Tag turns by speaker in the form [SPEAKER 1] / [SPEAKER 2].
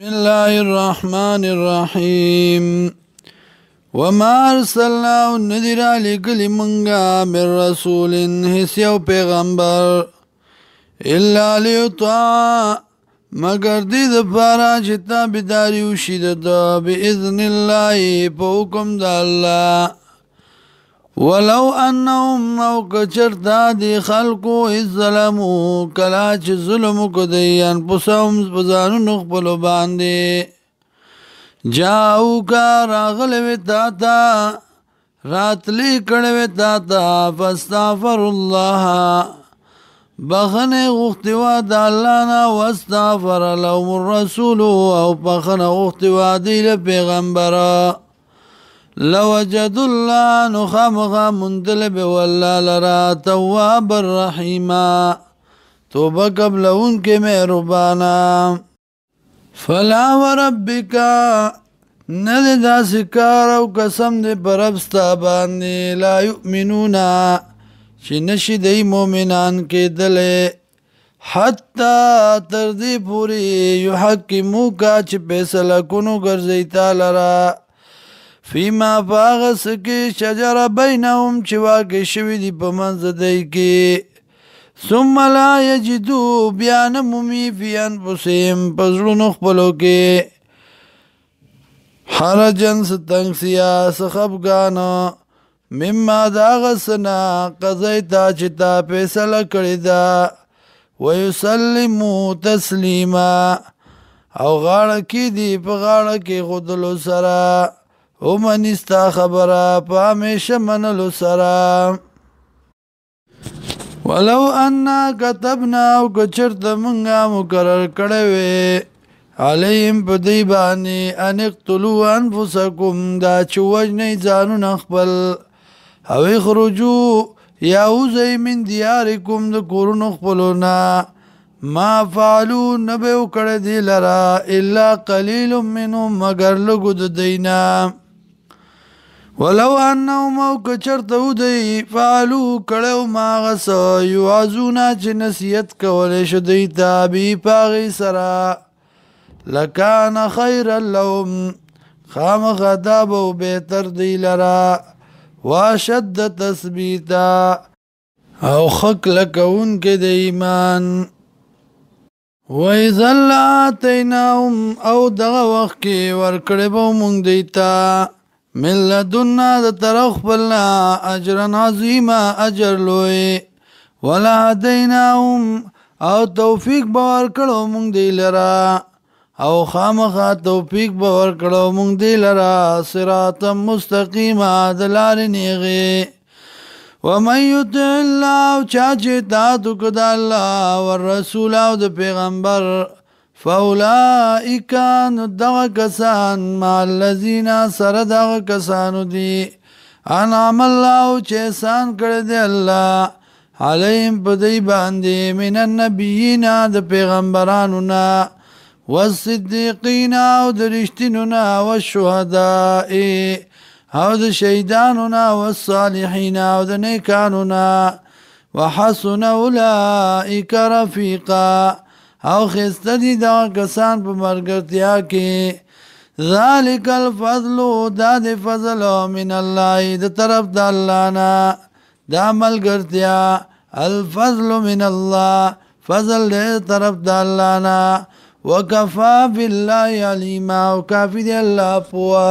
[SPEAKER 1] بسم الله الرحمن الرحيم وما أرسلنا النذر لكل منغا من رسول حسيو پیغمبر إلا ليطاع مگر دي دپارا چتا بداري وشید دا بإذن الله پوکم دا الله ولو أنهم او کچرتا دی خلقو إذ ظلمو کلاچ ظلمو کدیان پسهم بزانو نخبلو باندی جاؤ کا راغلوی تاتا راتلی کڑوی تاتا فاستغفر اللہ بخن غختوا دا اللہ نا واستغفر لهم الرسول او بخن غختوا دیل پیغمبرا لوجد الله نخامخا منتلب والله لرا تواب الرحيما توبه قبل انك مهربانا فلا وربك ند داس کار او قسم دې پربستا باندې لا يؤمنون چې نشي دی مؤمنان کېدلې حتی تر دې پورې يحکموک چې فیصله کونو ګرځي تعالی را فيما باغس کې شجر بينهم چې واقع شوي دي په منځ دی کې ثم لا يجدوا بیان مومي فی انفسهم پزړونو خپلو کې حرجن ستنګسیا سخفګانو مما داغسنا قضیتا چې تا فیصله کړې ده ويسلموا تسلیما او غاړه کې دی په غاړه کې غدلو سره ومن استا خبره په همیشه منلو سره ولو انا كتبنا او کچرت منگا مقرر کړوي عليهم په دی باندې ان اقتلوا انفسكم دا چې وجنې ځانونه خپل او اخرجوا یاوزی من دیارکم د کورونو خپلونا ما فعلوا نبیو کړه دی لرا الا قلیل منهم مگر لګو د دینا ولو انهم او کچرته دی فعلوا کړه ما غس یعزونا چې نصیحت کولې شو دی تابع پاغي سرا لکان خیر لهم خام غضب او بهتر دی لرا واشد تثبیتا او خک لکون کې د ایمان وَإِذَا لَآتَيْنَاهُمْ او دغه وخت کې ورکړې به مونږ دیتا من لدنا د طرف خپلنا اجرا عظیما اجر لوی ولهدیناهم او توفیق به ورکړو مونږ دی لرا او خامخا توفیق به ورکړو مونږ دی لرا صراط مستقیم د لارې نیغې ومن یطع الله چا چې اطاعت وکړي د الله والرسول او د پیغمبر فاولئک نو دغه کسان مع الذین سره دغه کسانو دي انعم الله چې احسان کړی دی الله علیهم په دی باندې من النبیین د پیغمبرانو نه والصدیقین او د رښتینو نه والشهداء او د شهیدانو نه والصالحین او د نیکانو نه وحسن اولئک رفیقا او خسته دي دا کسان په مرګرتیا کې ذالک الفضل دا د فضل من الله د طرف د الله نه دا ملګرتیا الفضل من الله فضل د طرف د الله نه وکفا بالله علیما او کافی دی الله پوه